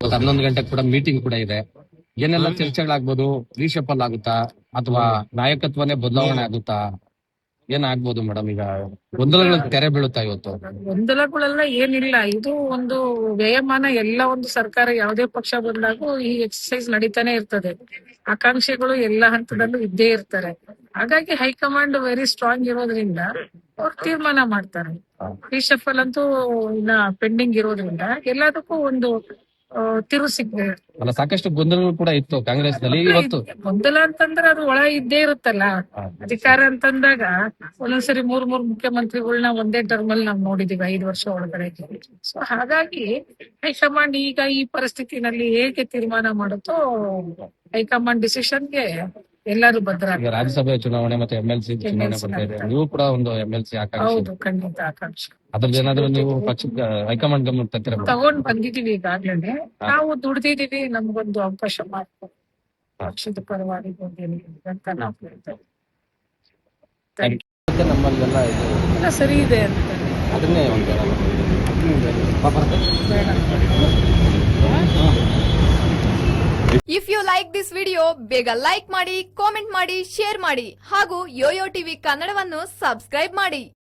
ಇವತ್ತು 11 ಗಂಟೆಗೆ ಕೂಡ ಮೀಟಿಂಗ್ ಕೂಡ ಇದೆ. ಏನೆಲ್ಲ ಚರ್ಚೆಗಳಾಗ್ಬೋದು? ರೀಶಫಲ್ ಆಗುತ್ತಾ ಅಥವಾ ನಾಯಕತ್ವನೇ ಬದಲಾವಣೆ ಆಗುತ್ತಾ? ಏನಾಗ್ಬೋದು ಮೇಡಮ್? ಈಗ ಗೊಂದಲಗಳ ತೆರೆ ಬೀಳುತ್ತಾ ಇವತ್ತು? ಗೊಂದಲಗಳೆಲ್ಲ ಏನಿಲ್ಲ. ಇದು ಒಂದು ವ್ಯಯಮಾನ. ಎಲ್ಲ ಒಂದು ಸರ್ಕಾರ ಯಾವುದೇ ಪಕ್ಷ ಬಂದಾಗೂ ಈ ಎಕ್ಸರ್ಸೈಸ್ ನಡೀತಾನೆ ಇರ್ತದೆ. ಆಕಾಂಕ್ಷಿಗಳು ಎಲ್ಲ ಹಂತದಲ್ಲೂ ಇದ್ದೇ ಇರ್ತಾರೆ. ಹಾಗಾಗಿ ಹೈಕಮಾಂಡ್ ವೆರಿ ಸ್ಟ್ರಾಂಗ್ ಇರೋದ್ರಿಂದ ಅವ್ರು ತೀರ್ಮಾನ ಮಾಡ್ತಾರೆ. ರೀಶಫಲ್ ಅಂತೂ ಇನ್ನ ಪೆಂಡಿಂಗ್ ಇರೋದ್ರಿಂದ ಎಲ್ಲದಕ್ಕೂ ಒಂದು ತಿರು ಸಿಗ್ತದೆ. ಅಲ್ಲ, ಸಾಕಷ್ಟು ಗೊಂದಲಗಳು ಕೂಡ ಇತ್ತು ಕಾಂಗ್ರೆಸ್ ನಲ್ಲಿ. ಇವತ್ತು ಗೊಂದಲ ಅಂತಂದ್ರೆ ಅದು ಒಳ ಇದ್ದೇ ಇರುತ್ತಲ್ಲ. ಅಧಿಕಾರ ಅಂತಂದಾಗ ಒಂದೊಂದ್ಸರಿ ಮೂರ್ ಮುಖ್ಯಮಂತ್ರಿಗಳನ್ನ ಒಂದೇ ಟರ್ಮ್ ಅಲ್ಲಿ ನಾವು ನೋಡಿದೀವಿ 5 ವರ್ಷ ಒಳಗಡೆ. ಸೊ ಹಾಗಾಗಿ ಹೈಕಮಾಂಡ್ ಈಗ ಈ ಪರಿಸ್ಥಿತಿನಲ್ಲಿ ಹೇಗೆ ತೀರ್ಮಾನ ಮಾಡುತ್ತೋ ಹೈಕಮಾಂಡ್ ಡಿಸಿಷನ್ಗೆ ಎಲ್ಲರೂ ಭದ್ರ. ಈಗ ರಾಜ್ಯಸಭೆ ಚುನಾವಣೆ ಮತ್ತೆ MLC ಚುನಾವಣೆ ಬರ್ತಾ ಇದೆ. ನೀವು ಕೂಡ ಒಂದು MLC ಆಕಾಂಕ್ಷಿ. ಹೌದು, ಖಂಡಿತ ಆಕಾಂಕ್ಷಿ. ಅದ್ರಲ್ಲಿ ಏನಾದ್ರು ನೀವು ಪಕ್ಷದ ಹೈಕಮಾಂಡ್ ಗಮನ ತರ್ತೀರ? ತಗೊಂಡ್ ಬಂದಿದೀವಿ ಈಗಾಗ್ಲೇ. ನಾವು ದುಡ್ದಿದೀವಿ, ನಮ್ಗೊಂದು ಅವಕಾಶ ಮಾಡ್ತೀವಿ ಪಕ್ಷದ ಪರವಾಗಿ ಅಂತ ನಾವು ಹೇಳ್ತೇವೆ. ನಮ್ಮಲ್ಲೆಲ್ಲ ಇದು ಎಲ್ಲ ಸರಿ ಇದೆ ಅಂತ ಅದನ್ನೇ ಒಂದು if you like this video ಬೇಗ ಲೈಕ್ ಮಾಡಿ, ಕಾಮೆಂಟ್ ಮಾಡಿ, ಶೇರ್ ಮಾಡಿ ಹಾಗೂ ಯೋಯೋ ಟಿವಿ ಕನ್ನಡವನ್ನು ಸಬ್ಸ್ಕ್ರೈಬ್ ಮಾಡಿ.